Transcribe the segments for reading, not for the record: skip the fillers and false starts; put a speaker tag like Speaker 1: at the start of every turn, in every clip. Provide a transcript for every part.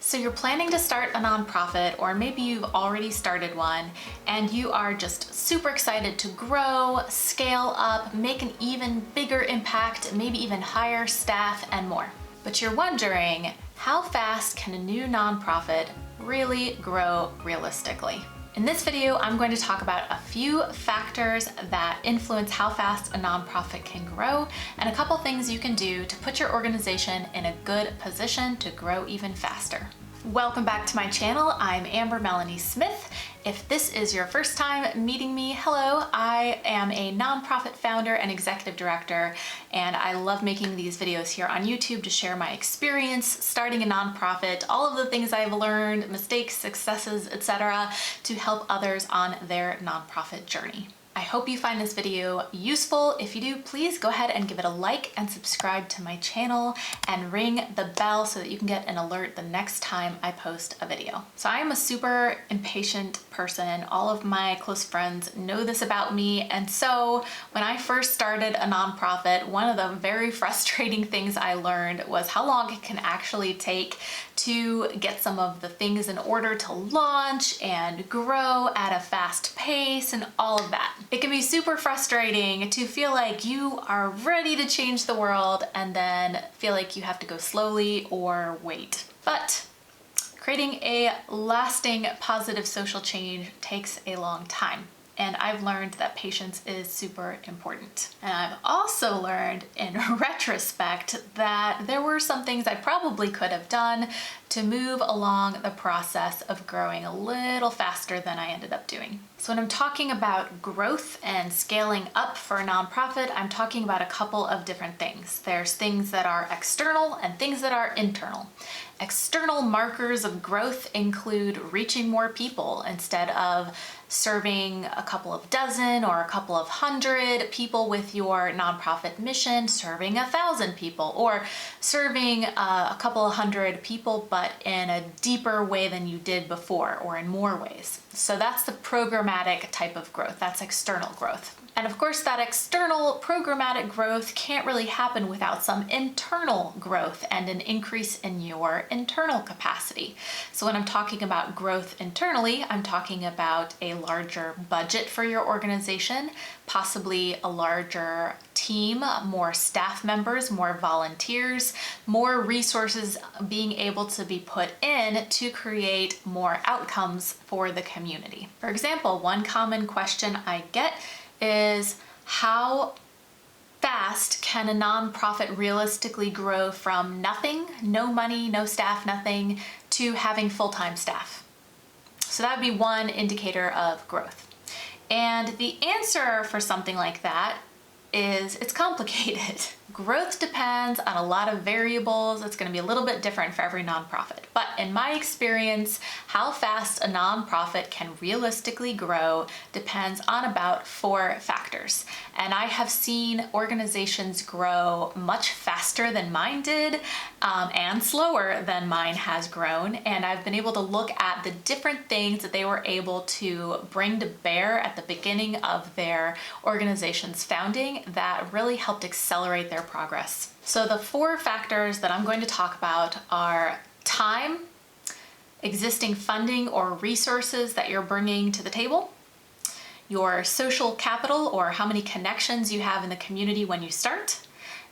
Speaker 1: So you're planning to start a nonprofit, or maybe you've already started one, and you are just super excited to grow, scale up, make an even bigger impact, maybe even hire staff and more. But you're wondering, how fast can a new nonprofit really grow realistically? In this video, I'm going to talk about a few factors that influence how fast a nonprofit can grow and a couple things you can do to put your organization in a good position to grow even faster. Welcome back to my channel. I'm Amber Melanie Smith. If this is your first time meeting me, hello. I am a nonprofit founder and executive director, and I love making these videos here on YouTube to share my experience starting a nonprofit, all of the things I've learned, mistakes, successes, etc., to help others on their nonprofit journey. I hope you find this video useful. If you do, please go ahead and give it a like and subscribe to my channel and ring the bell so that you can get an alert the next time I post a video. So I am a super impatient person. All of my close friends know this about me. And so when I first started a nonprofit, one of the very frustrating things I learned was how long it can actually take to get some of the things in order to launch and grow at a fast pace and all of that. It can be super frustrating to feel like you are ready to change the world and then feel like you have to go slowly or wait. But creating a lasting positive social change takes a long time. And I've learned that patience is super important. And I've also learned in retrospect that there were some things I probably could have done to move along the process of growing a little faster than I ended up doing. So when I'm talking about growth and scaling up for a nonprofit, I'm talking about a couple of different things. There's things that are external and things that are internal. External markers of growth include reaching more people instead of serving a couple of dozen or a couple of hundred people with your nonprofit mission, serving 1,000 people, or serving a couple of hundred people but in a deeper way than you did before, or in more ways. So that's the programmatic type of growth. That's external growth. And of course, that external programmatic growth can't really happen without some internal growth and an increase in your internal capacity. So when I'm talking about growth internally, I'm talking about a larger budget for your organization, possibly a larger team, more staff members, more volunteers, more resources being able to be put in to create more outcomes for the community. For example, one common question I get is, how fast can a nonprofit realistically grow from nothing, no money, no staff, nothing, to having full-time staff? So that would be one indicator of growth. And the answer for something like that is it's complicated. Growth depends on a lot of variables. It's going to be a little bit different for every nonprofit. But in my experience, how fast a nonprofit can realistically grow depends on about 4 factors. And I have seen organizations grow much faster than mine did, and slower than mine has grown. And I've been able to look at the different things that they were able to bring to bear at the beginning of their organization's founding that really helped accelerate their progress. So the 4 factors that I'm going to talk about are time, existing funding or resources that you're bringing to the table, your social capital or how many connections you have in the community when you start,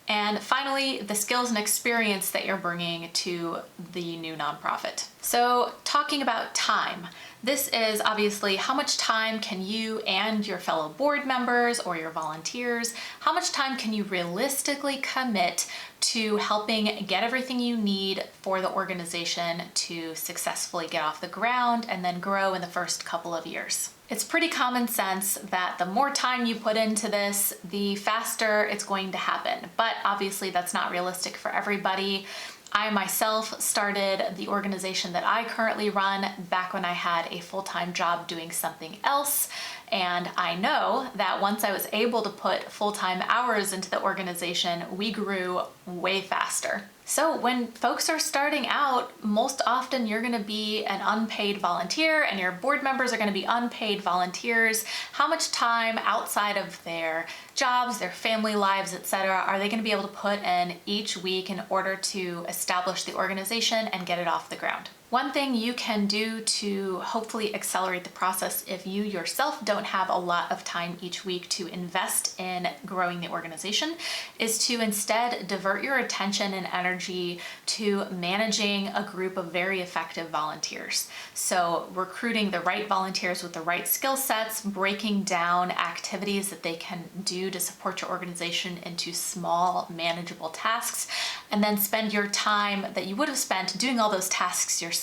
Speaker 1: and finally, the skills and experience that you're bringing to the new nonprofit. So talking about time, this is obviously how much time can you and your fellow board members or your volunteers, how much time can you realistically commit to helping get everything you need for the organization to successfully get off the ground and then grow in the first couple of years. It's pretty common sense that the more time you put into this, the faster it's going to happen. But obviously that's not realistic for everybody. I myself started the organization that I currently run back when I had a full-time job doing something else. And I know that once I was able to put full-time hours into the organization, we grew way faster. So when folks are starting out, most often you're going to be an unpaid volunteer and your board members are going to be unpaid volunteers. How much time outside of their jobs, their family lives, etc., are they going to be able to put in each week in order to establish the organization and get it off the ground? One thing you can do to hopefully accelerate the process if you yourself don't have a lot of time each week to invest in growing the organization is to instead divert your attention and energy to managing a group of very effective volunteers. So recruiting the right volunteers with the right skill sets, breaking down activities that they can do to support your organization into small, manageable tasks, and then spend your time that you would have spent doing all those tasks yourself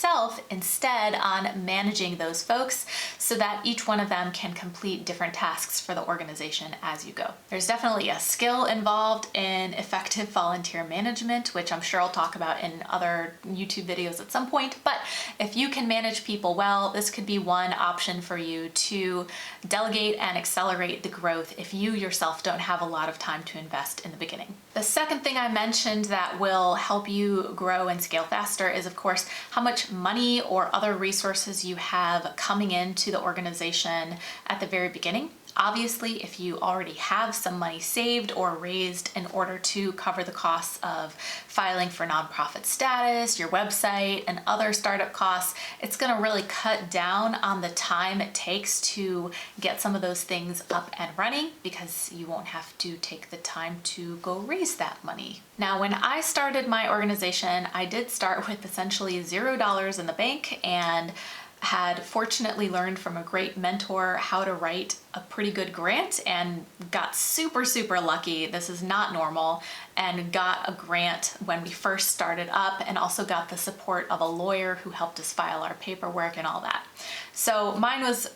Speaker 1: instead on managing those folks so that each one of them can complete different tasks for the organization as you go. There's definitely a skill involved in effective volunteer management, which I'm sure I'll talk about in other YouTube videos at some point, but if you can manage people well, this could be one option for you to delegate and accelerate the growth if you yourself don't have a lot of time to invest in the beginning. The second thing I mentioned that will help you grow and scale faster is, of course, how much money or other resources you have coming into the organization at the very beginning. Obviously, if you already have some money saved or raised in order to cover the costs of filing for nonprofit status, your website, and other startup costs, it's going to really cut down on the time it takes to get some of those things up and running because you won't have to take the time to go raise that money. Now, when I started my organization, I did start with essentially $0 in the bank and had fortunately learned from a great mentor how to write a pretty good grant and got super lucky. This is not normal, and got a grant when we first started up and also got the support of a lawyer who helped us file our paperwork and all that. So mine was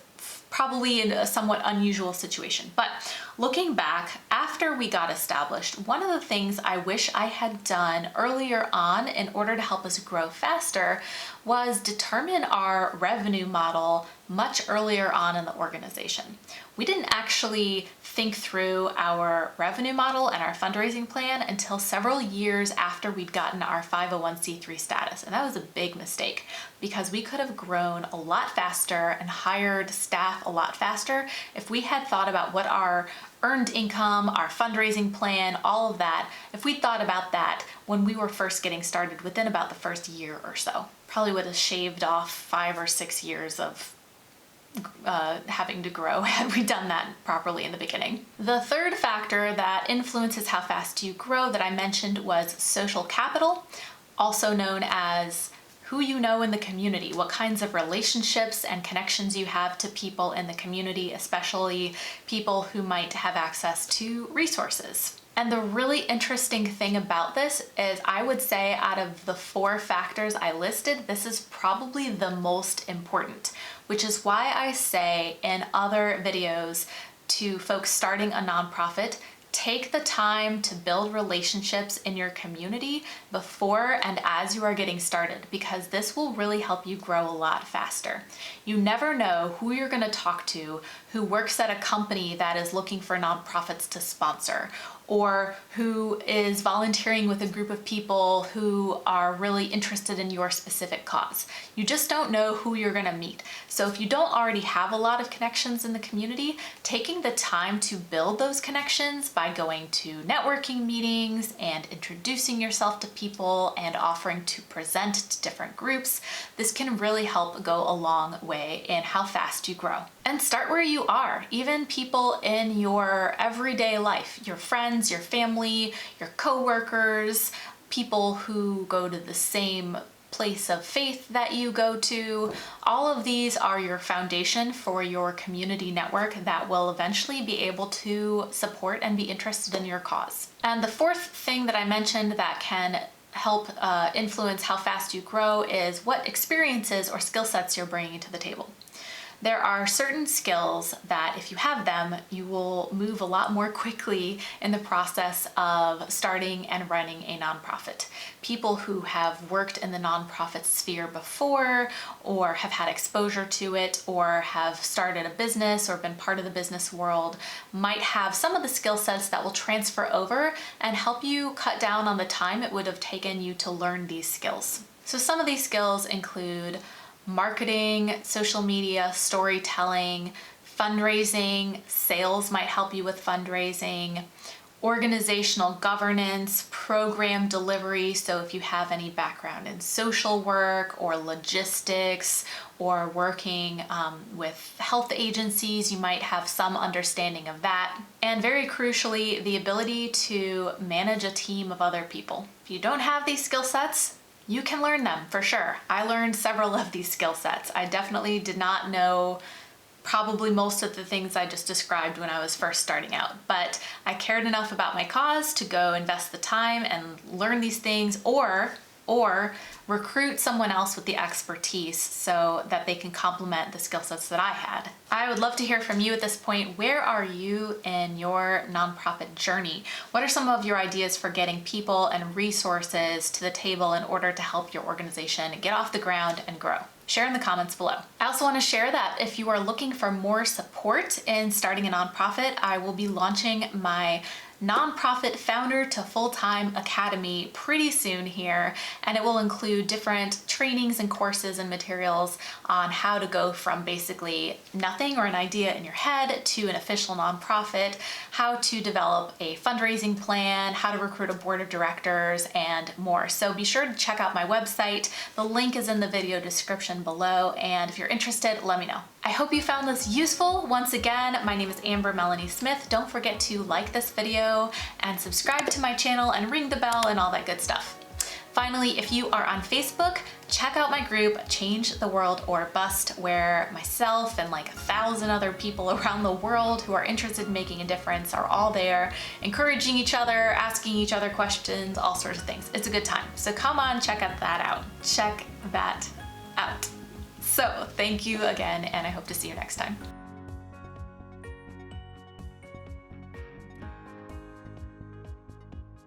Speaker 1: probably in a somewhat unusual situation. But looking back, after we got established, one of the things I wish I had done earlier on in order to help us grow faster was determine our revenue model much earlier on in the organization. We didn't actually think through our revenue model and our fundraising plan until several years after we'd gotten our 501c3 status. And that was a big mistake because we could have grown a lot faster and hired staff a lot faster if we had thought about what our earned income, our fundraising plan, all of that, if we thought about that when we were first getting started within about the first year or so. Probably would have shaved off 5 or 6 years of having to grow had we done that properly in the beginning. The third factor that influences how fast you grow that I mentioned was social capital, also known as who you know in the community, what kinds of relationships and connections you have to people in the community, especially people who might have access to resources. And the really interesting thing about this is I would say out of the 4 factors I listed, this is probably the most important, which is why I say in other videos to folks starting a nonprofit, take the time to build relationships in your community before and as you are getting started, because this will really help you grow a lot faster. You never know who you're going to talk to who works at a company that is looking for nonprofits to sponsor, or who is volunteering with a group of people who are really interested in your specific cause. You just don't know who you're gonna meet. So if you don't already have a lot of connections in the community, taking the time to build those connections by going to networking meetings and introducing yourself to people and offering to present to different groups, this can really help go a long way in how fast you grow. And start where you are. Even people in your everyday life, your friends, your family, your coworkers, people who go to the same place of faith that you go to, all of these are your foundation for your community network that will eventually be able to support and be interested in your cause. And the fourth thing that I mentioned that can help influence how fast you grow is what experiences or skill sets you're bringing to the table. There are certain skills that if you have them, you will move a lot more quickly in the process of starting and running a nonprofit. People who have worked in the nonprofit sphere before, or have had exposure to it, or have started a business or been part of the business world might have some of the skill sets that will transfer over and help you cut down on the time it would have taken you to learn these skills. So some of these skills include marketing, social media, storytelling, fundraising, sales might help you with fundraising, organizational governance, program delivery. So if you have any background in social work or logistics or working with health agencies, you might have some understanding of that. And very crucially, the ability to manage a team of other people. If you don't have these skill sets, you can learn them for sure. I learned several of these skill sets. I definitely did not know probably most of the things I just described when I was first starting out, but I cared enough about my cause to go invest the time and learn these things, or recruit someone else with the expertise so that they can complement the skill sets that I had. I would love to hear from you at this point. Where are you in your nonprofit journey? What are some of your ideas for getting people and resources to the table in order to help your organization get off the ground and grow? Share in the comments below. I also want to share that if you are looking for more support in starting a nonprofit, I will be launching my Nonprofit Founder to Full-Time Academy pretty soon here, and it will include different trainings and courses and materials on how to go from basically nothing or an idea in your head to an official nonprofit, how to develop a fundraising plan, how to recruit a board of directors, and more. So be sure to check out my website. The link is in the video description below, and if you're interested, let me know. I hope you found this useful. Once again, my name is Amber Melanie Smith. Don't forget to like this video and subscribe to my channel and ring the bell and all that good stuff. Finally, if you are on Facebook, check out my group, Change the World or Bust, where myself and like 1,000 other people around the world who are interested in making a difference are all there, encouraging each other, asking each other questions, all sorts of things. It's a good time. So come on, check that out. Check that out. So thank you again, and I hope to see you next time.